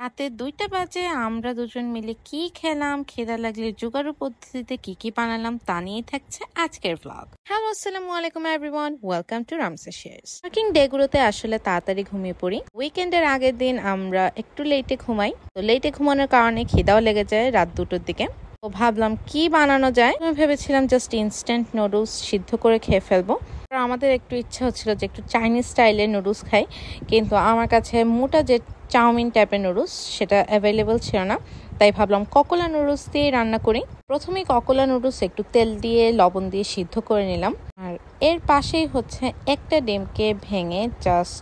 রাতে ২টা বাজে আমরা দুজন মিলে কি খেলাম, খিদা লাগলে জোগাড়ু পদ্ধতিতে কি বানালাম তা নিয়েই থাকছে আজকের ভ্লগ। হ্যালো, আসসালামু আলাইকুম এভরিওয়ান, ওয়েলকাম টু রামসা শেয়ারস। ওয়ার্কিং ডে গুলোতে আসলে তাড়াতাড়ি ঘুমিয়ে পড়ি। উইকেন্ডের আগের দিন আমরা একটু লেটে ঘুমাই, তো লেটে ঘুমানোর কারণে খিদাও লেগে যায় রাত 2টোর দিকে। তো ভাবলাম কি বানানো যায়। আমি ভেবেছিলাম জাস্ট ইনস্ট্যান্ট নুডলস সিদ্ধ করে খেয়ে ফেলবো। আমাদের একটু ইচ্ছা হচ্ছিল যে একটু চাইনিজ স্টাইলের নুডলস খাই, কিন্তু আমার কাছে মোটা যে চাউমিন টাইপের নুডলস সেটা অ্যাভেলেবল ছিল না। তাই ভাবলাম ককোলা নুডলস দিয়ে রান্না করি। প্রথমেই ককোলা নুডলস একটু তেল দিয়ে লবণ দিয়ে সিদ্ধ করে নিলাম, আর এর পাশেই হচ্ছে একটা ডিমকে ভেঙে জাস্ট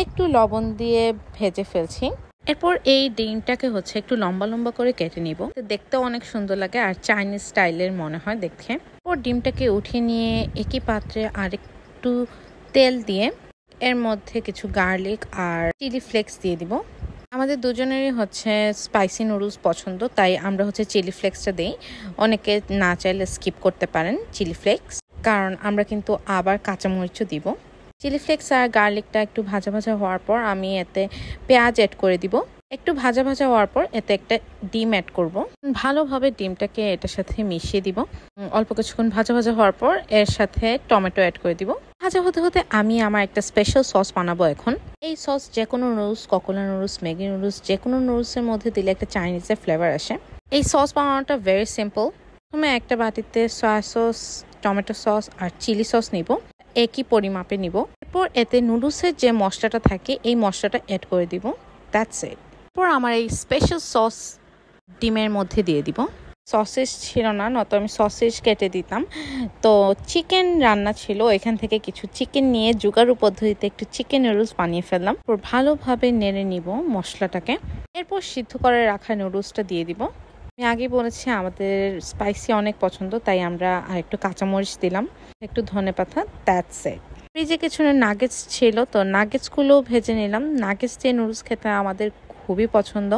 একটু লবণ দিয়ে ভেজে ফেলছি। এরপর এই ডিমটাকে হচ্ছে একটু লম্বা লম্বা করে কেটে নিব, দেখতেও অনেক সুন্দর লাগে আর চাইনিজ স্টাইলের মনে হয় দেখতে। এরপর ডিমটাকে উঠিয়ে নিয়ে একই পাত্রে আর একটু তেল দিয়ে এর মধ্যে কিছু গার্লিক আর চিলি ফ্লেক্স দিয়ে দিব। আমাদের দুজনেরই হচ্ছে স্পাইসি নুডলস পছন্দ, তাই আমরা হচ্ছে চিলি ফ্লেক্সটা দিই। অনেকে না চাইলে স্কিপ করতে পারেন চিলি ফ্লেক্স, কারণ আমরা কিন্তু আবার কাঁচামরিচও দিব। চিলি ফ্লেক্স আর গার্লিকটা একটু ভাজা ভাজা হওয়ার পর আমি এতে পেঁয়াজ অ্যাড করে দিব। একটু ভাজা ভাজা হওয়ার পর এতে একটা ডিম অ্যাড করব। ভালোভাবে ডিমটাকে এটার সাথে মিশিয়ে দিব। অল্প কিছুক্ষণ ভাজা ভাজা হওয়ার পর এর সাথে টমেটো অ্যাড করে দিব। ভাজা হতে হতে আমি আমার একটা স্পেশাল সস বানাবো এখন। এই সস যে কোনো নুডলস, ককোলা নুডলস, ম্যাগি নুডলস, যে কোনো নুডলসের মধ্যে দিলে একটা চাইনিজের ফ্লেভার আসে। এই সস বানানোটা ভেরি সিম্পল। প্রথমে একটা বাটিতে সয়া সস, টমেটো সস আর চিলি সস নিব, একই পরিমাপে নিব। এরপর এতে নুডলসের যে মশলাটা থাকে এই মশলাটা অ্যাড করে দিব। That's it. এরপর আমার এই স্পেশাল সস ডিমের মধ্যে দিয়ে দিব। সসেজ ছিল না, নয়তো আমি সসেজ কেটে দিতাম। তো চিকেন রান্না ছিল, এখান থেকে কিছু চিকেন নিয়ে জোগাড়ু পদ্ধতিতে একটু চিকেন নুডলস বানিয়ে ফেললাম। ভালোভাবে নেড়ে নিব মশলাটাকে। এরপর সিদ্ধ করে রাখা নুডলসটা দিয়ে দিব। আমি আগে বলেছি আমাদের স্পাইসি অনেক পছন্দ, তাই আমরা আর একটু কাঁচামরিচ দিলাম, একটু ধনেপাতা। That's it. ফ্রিজে কিছু নাগেটস ছিল, তো নাগেটসগুলো ভেজে নিলাম। নাগেটস দিয়ে নুডলস খেতে আমাদের খুবই পছন্দ।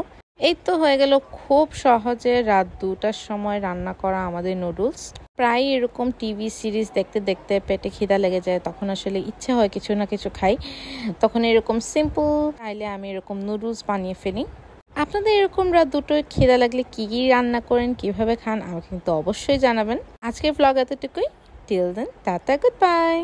এই তো হয়ে গেল খুব সহজে রাত 2টার সময় রান্না করা আমাদের নুডলস। প্রায় এরকম টিভি সিরিজ দেখতে দেখতে পেটে খিদা লেগে যায়, তখন আসলে ইচ্ছে হয় কিছু না কিছু খাই। তখন এরকম সিম্পল চাইলে আমি এরকম নুডলস বানিয়ে ফেলি। আপনাদের এরকম রাত 2টোয় খিদা লাগলে কি রান্না করেন, কিভাবে খান আমাকে কিন্তু অবশ্যই জানাবেন। আজকের ভ্লগ এতটুকুই। Till then, tata, good by.